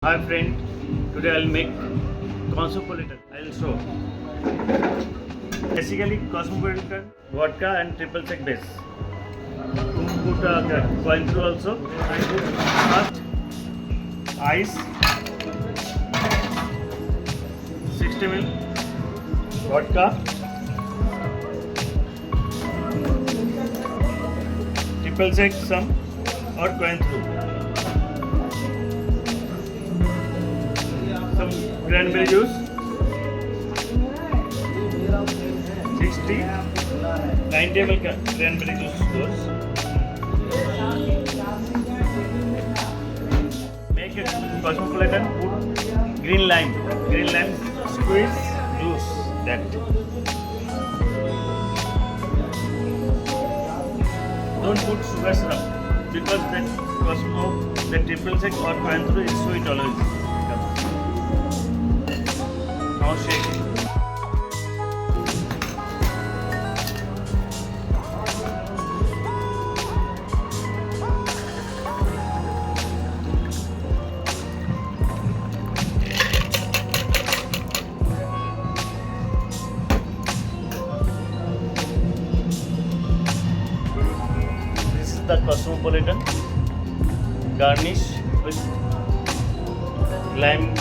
Hi friend, today I'll make Cosmopolitan. I'll show. Basically Cosmopolitan vodka and triple sec base. Put Cointreau also. I put first ice 60 ml vodka, triple sec some or Cointreau. Some cranberry juice 60 90 ml cranberry juice goes. Make a Cosmopolitan, put green lime squeeze juice that. Don't put sugar syrup because the triple sec or Cointreau is sweet always. Now shake it. This is the Cosmopolitan. Garnish with lime